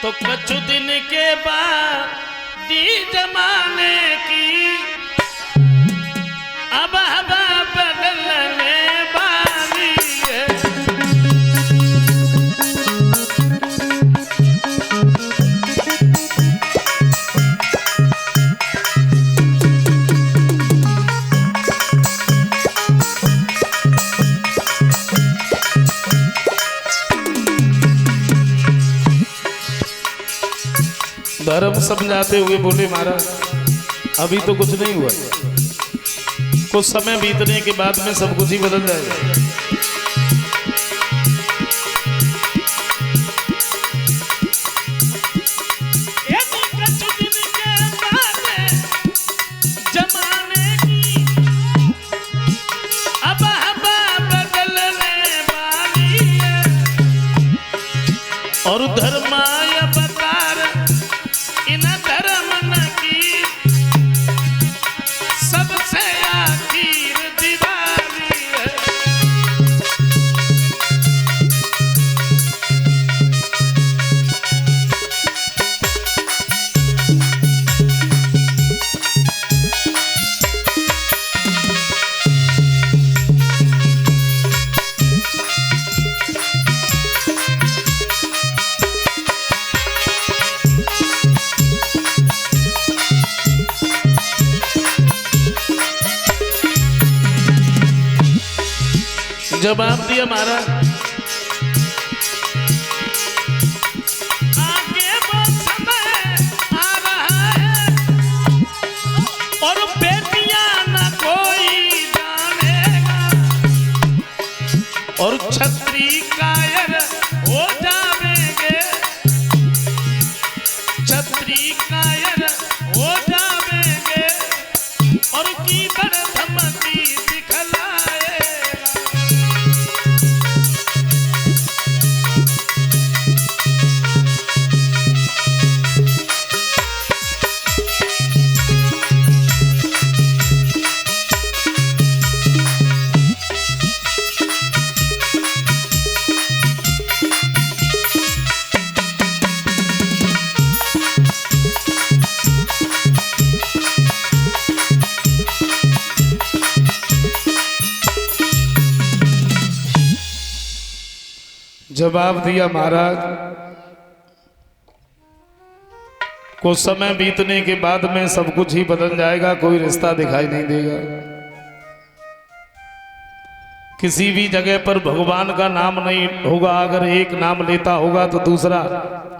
तो कुछ दिन के बाद दी जमाने की अब हवा बदलने वाली है। धर्म समझाते हुए बोले महाराज अभी तो कुछ नहीं हुआ, कुछ समय बीतने के बाद में सब कुछ ही बदल जाएगा। जमाने की अब हवा बदलने वाली है और धर्माय अवतार इन धर्म न की सबसे आखिर दिवाली है। जवाब दिया महाराज आगे वो समय आ रहा है और बेटियां न कोई जानेगा और छत्री कायर हो जावेंगे, छत्री कायर हो जावेंगे और की बड़ धमकी दिखलाए। जवाब दिया महाराज कुछ समय बीतने के बाद में सब कुछ ही बदल जाएगा, कोई रिश्ता दिखाई नहीं देगा। किसी भी जगह पर भगवान का नाम नहीं होगा, अगर एक नाम लेता होगा तो दूसरा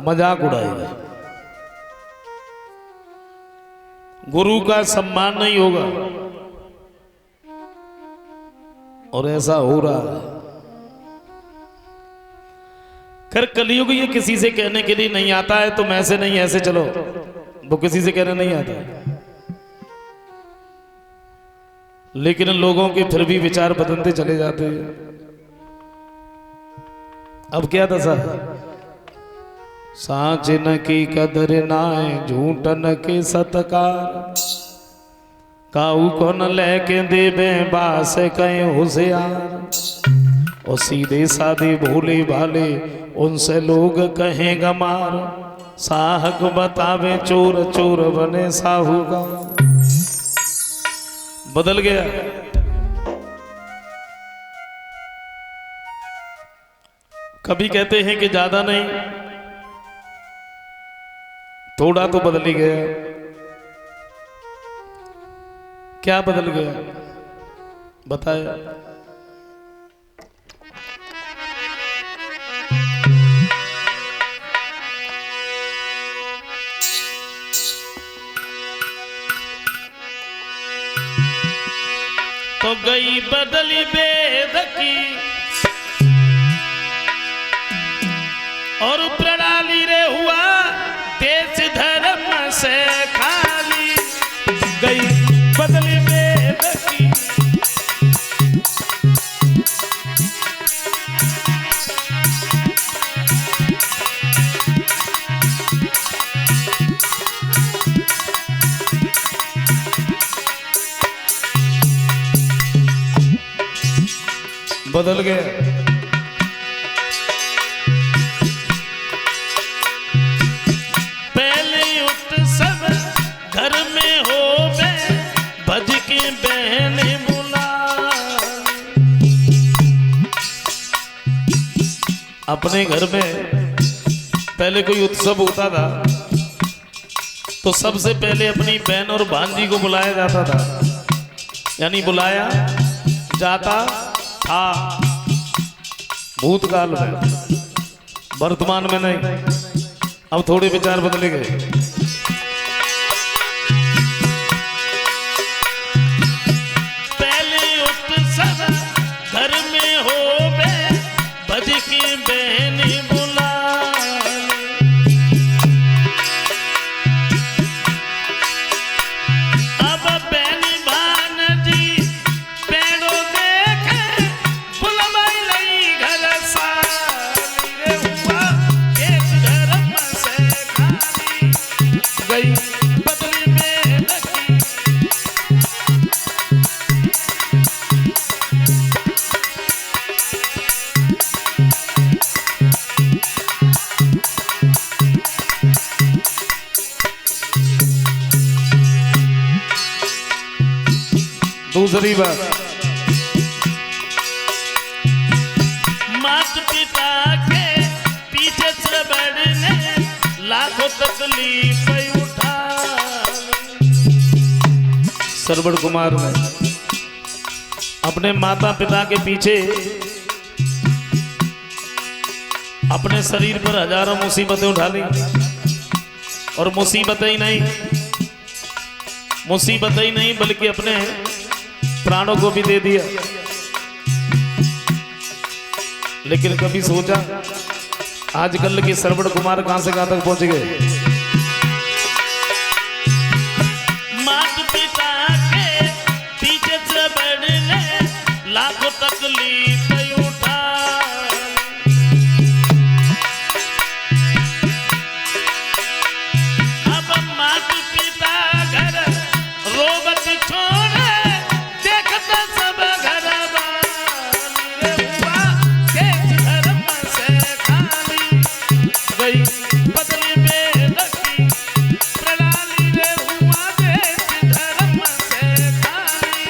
मजाक उड़ाएगा। गुरु का सम्मान नहीं होगा और ऐसा हो रहा है। खैर कलयुग ये किसी से कहने के लिए नहीं आता है, तुम ऐसे नहीं ऐसे चलो, वो किसी से कहने नहीं आता, लेकिन लोगों के फिर भी विचार बदलते चले जाते हैं। अब क्या दशा, साँच न की कदर नाय झूठन के सत्कार, काऊ को न लेके देवे बास कहे होशियार और सीधे साधे भोले भाले उनसे लोग कहें गमार, साहक बतावे चोर चोर बने साहूकार। बदल गया। कभी कहते हैं कि ज्यादा नहीं, थोड़ा तो बदल ही गया। क्या बदल गया बताया। तो गई बदली वेद की और प्रणाली रे हुआ देश धर्म से खाली, गई बदली वेद की बदल गया। अपने घर में पहले कोई उत्सव होता था तो सबसे पहले अपनी बहन और भांजी को बुलाया जाता था, यानी बुलाया जाता था भूतकाल में, वर्तमान में नहीं। अब थोड़े विचार बदले गए। पहले उत्सव घर में हो बे बज के बहन बुला, अब बहन भानजी पेड़ों देखे बुलवाई लई घर साली रे हुआ एक धर्म से खाली गई बदली में लगी। दूसरी बात, माता पिता के पीछे से बढ़ने लाखों तकलीफ उठा। सरवण कुमार ने अपने माता पिता के पीछे अपने शरीर पर हजारों मुसीबतें उठा ली, और मुसीबतें ही नहीं बल्कि अपने प्राणों को भी दे दिया। लेकिन कभी सोचा आजकल के सरवण कुमार कहां से कहां तक पहुंच गए। माता पिता के पीछे से बढ़ने लाखों तकलीफ उठा। अब माता पिता घर रोबत छोड़े देखते सब घर वाले हुआ देश धर्म से खाली गई बदली में लगी प्रणाली रे हुआ देश धर्म से खाली।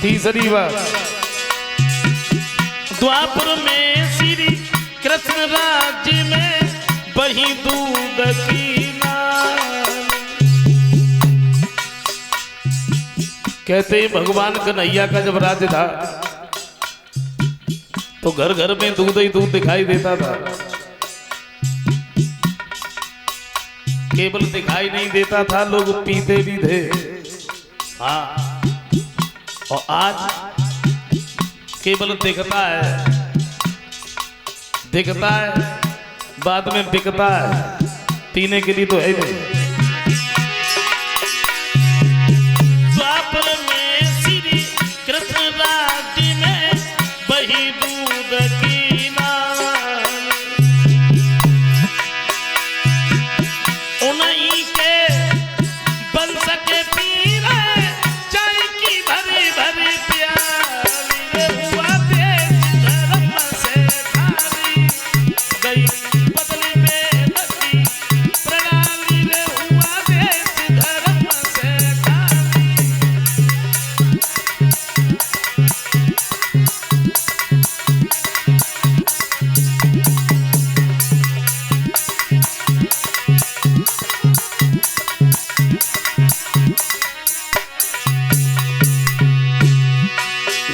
तीसरी बात, द्वापर में श्री कृष्ण राज्य में वही दूध की नाल। कहते हैं भगवान कन्हैया का जब राज्य था तो घर घर में दूध ही दूध दिखाई देता था। केवल दिखाई नहीं देता था, लोग पीते भी थे। हाँ, और आज केवल दिखता है, बाद में बिकता है, पीने के लिए तो है ही नहीं। द्वापर में श्री कृष्ण राज्य में वही दूध की नाल। उन्हीं के बंश के पीरे चाय की भरी भरी प्याली रे हुआ देश धर्म से खाली गई बदली में लगी प्रणाली रे हुआ देश धर्म से खाली।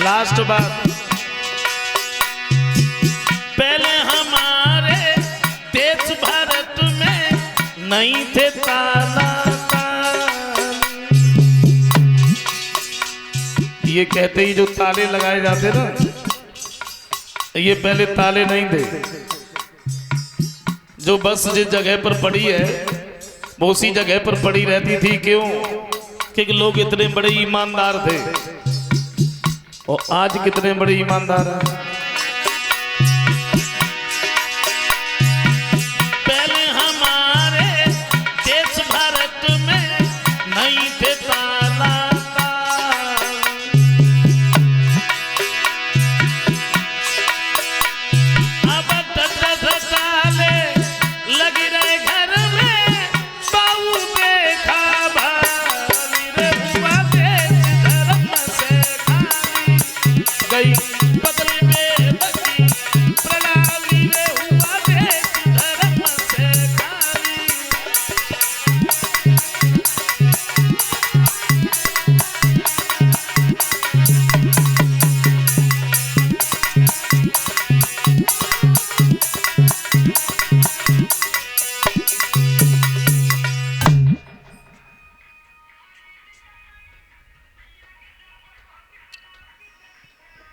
लास्ट बात, पहले हमारे देश भारत में नहीं थे ताला ये कहते ही जो ताले लगाए जाते ना, ये पहले ताले नहीं थे। जो बस जिस जगह पर पड़ी है वो उसी जगह पर पड़ी रहती थी। क्यों? क्योंकि लोग इतने बड़े ईमानदार थे। और आज कितने बड़े ईमानदार हैं।